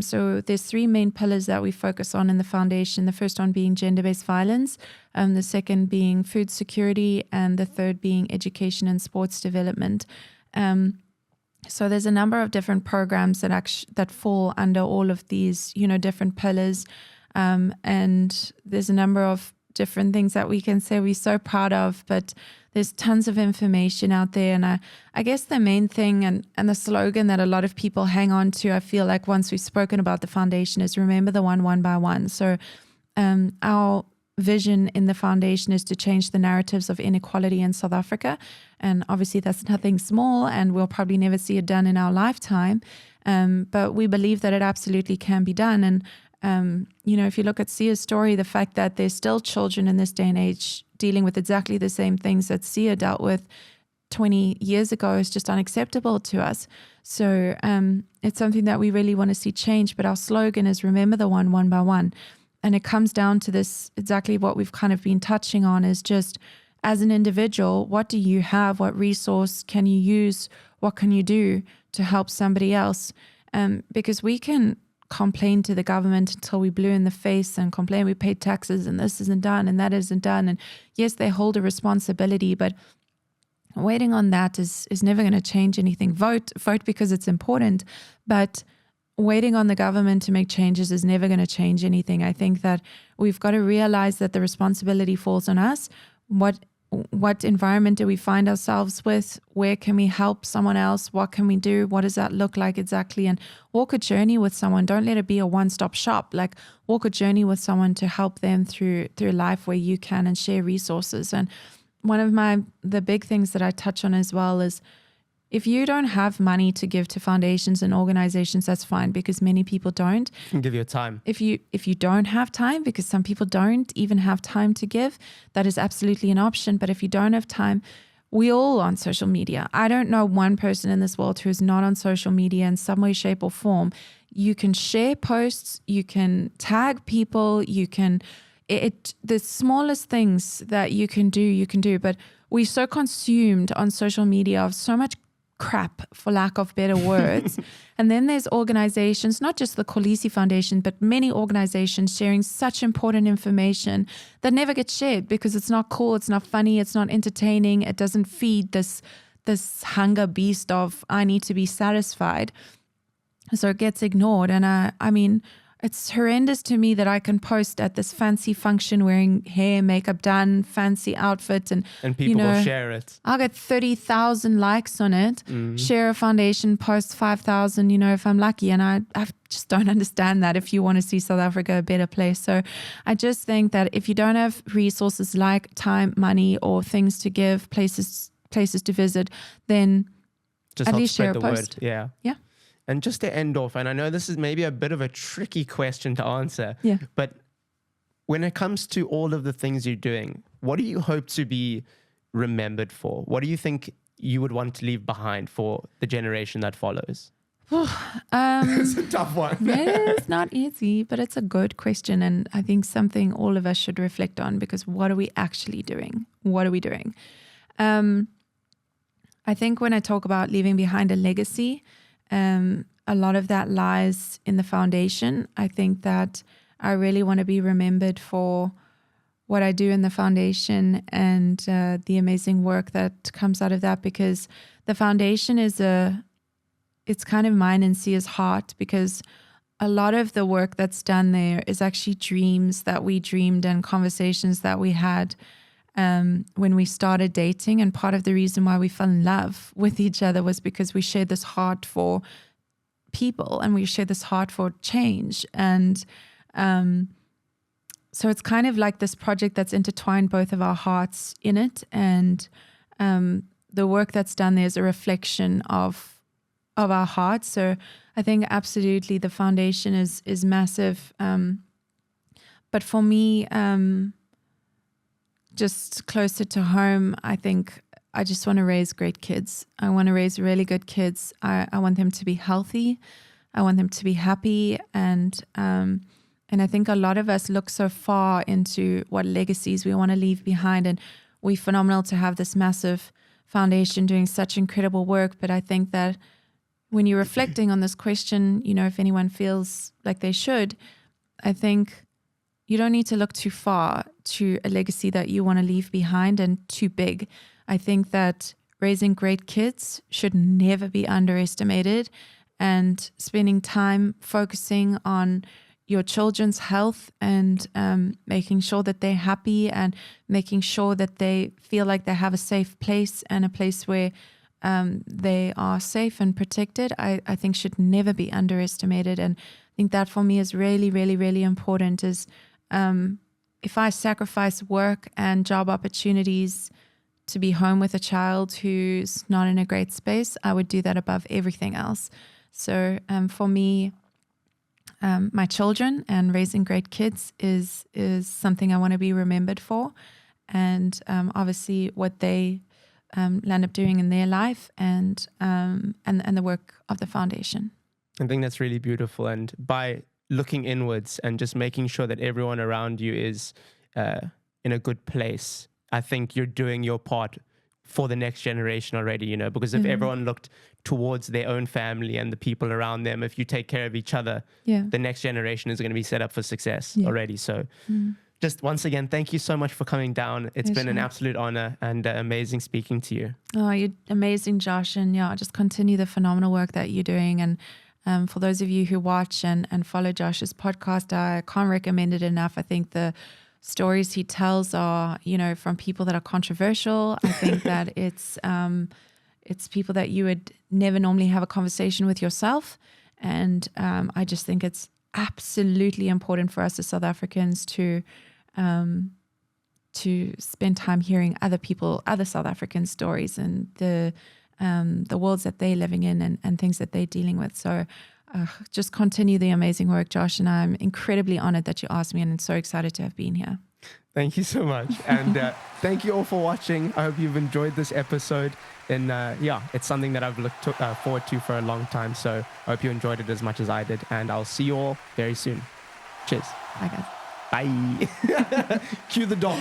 So there's three main pillars that we focus on in the foundation. The first one being gender-based violence, the second being food security, and the third being education and sports development. So there's a number of different programs that fall under all of these, different pillars. And there's a number of different things that we can say we're so proud of, but there's tons of information out there. And I guess the main thing and the slogan that a lot of people hang on to, I feel like once we've spoken about the foundation, is remember the one by one. So our vision in the foundation is to change the narratives of inequality in South Africa. And obviously that's nothing small, and we'll probably never see it done in our lifetime. But we believe that it absolutely can be done. And If you look at Sia's story, the fact that there's still children in this day and age dealing with exactly the same things that Sia dealt with 20 years ago is just unacceptable to us. So it's something that we really want to see change. But our slogan is remember the one by one. And it comes down to this, exactly what we've kind of been touching on, is just as an individual, what do you have? What resource can you use? What can you do to help somebody else? Because we can complain to the government until we blue in the face and complain we paid taxes and this isn't done and that isn't done. And yes, they hold a responsibility, but waiting on that is never going to change anything. Vote because it's important, but waiting on the government to make changes is never going to change anything. I think that we've got to realize that the responsibility falls on us. What environment do we find ourselves with? Where can we help someone else? What can we do? What does that look like exactly? And walk a journey with someone. Don't let it be a one-stop shop. Like, walk a journey with someone to help them through life where you can, and share resources. And one of the big things that I touch on as well is, if you don't have money to give to foundations and organizations, that's fine, because many people don't. You can give your time. If you don't have time, because some people don't even have time to give, that is absolutely an option. But if you don't have time, we all on social media. I don't know one person in this world who is not on social media in some way, shape, or form. You can share posts, you can tag people, you can the smallest things that you can do. But we're so consumed on social media of so much crap, for lack of better words. And then there's organizations, not just the Kolisi Foundation, but many organizations sharing such important information that never gets shared because it's not cool, it's not funny, it's not entertaining, it doesn't feed this hunger beast of I need to be satisfied. So it gets ignored. And I mean, it's horrendous to me that I can post at this fancy function wearing hair, makeup done, fancy outfit, and people will share it. I'll get 30,000 likes on it. Share a foundation post 5,000, if I'm lucky. And I just don't understand that if you want to see South Africa a better place. So I just think that if you don't have resources like time, money, or things to give, places to visit, then just at help least share spread a the post. word. Yeah. Yeah. And just to end off, and I know this is maybe a bit of a tricky question to answer, but when it comes to all of the things you're doing, what do you hope to be remembered for? What do you think you would want to leave behind for the generation that follows? It's a tough one. It is not easy, but it's a good question. And I think something all of us should reflect on, because what are we actually doing? What are we doing? I think when I talk about leaving behind a legacy, a lot of that lies in the foundation. I think that I really want to be remembered for what I do in the foundation and the amazing work that comes out of that, because the foundation it's kind of mine and Sia's heart, because a lot of the work that's done there is actually dreams that we dreamed and conversations that we had when we started dating. And part of the reason why we fell in love with each other was because we shared this heart for people and we shared this heart for change. And so it's kind of like this project that's intertwined both of our hearts in it. And the work that's done there is a reflection of our hearts. So I think absolutely the foundation is massive. But for me, just closer to home, I think I just want to raise great kids. I want to raise really good kids. I want them to be healthy. I want them to be happy. And I think a lot of us look so far into what legacies we want to leave behind. And we're phenomenal to have this massive foundation doing such incredible work. But I think that when you're reflecting on this question, if anyone feels like they should, I think you don't need to look too far to a legacy that you want to leave behind and too big. I think that raising great kids should never be underestimated, and spending time focusing on your children's health and making sure that they're happy and making sure that they feel like they have a safe place and a place where they are safe and protected, I think should never be underestimated. And I think that for me is really, really, really important, is if I sacrifice work and job opportunities to be home with a child who's not in a great space, I would do that above everything else. So for me, my children, and raising great kids is something I want to be remembered for. And obviously what they land up doing in their life, and the work of the foundation. I think that's really beautiful. And by looking inwards and just making sure that everyone around you is in a good place, I think you're doing your part for the next generation already, you know, because if everyone looked towards their own family and the people around them, if you take care of each other, the next generation is going to be set up for success already. So just once again, thank you so much for coming down. It's been an absolute honor and amazing speaking to you. Oh, you're amazing, Josh. And yeah, just continue the phenomenal work that you're doing. And for those of you who watch and follow Josh's podcast, I can't recommend it enough. I think the stories he tells are, you know, from people that are controversial. I think that it's people that you would never normally have a conversation with yourself. And I just think it's absolutely important for us as South Africans to spend time hearing other South African stories and the worlds that they're living in and things that they're dealing with. So just continue the amazing work, Josh. And I'm incredibly honored that you asked me, and I'm so excited to have been here. Thank you so much. And thank you all for watching. I hope you've enjoyed this episode. And yeah, it's something that I've looked forward to for a long time. So I hope you enjoyed it as much as I did. And I'll see you all very soon. Cheers. Bye, guys. Bye. Cue the dog.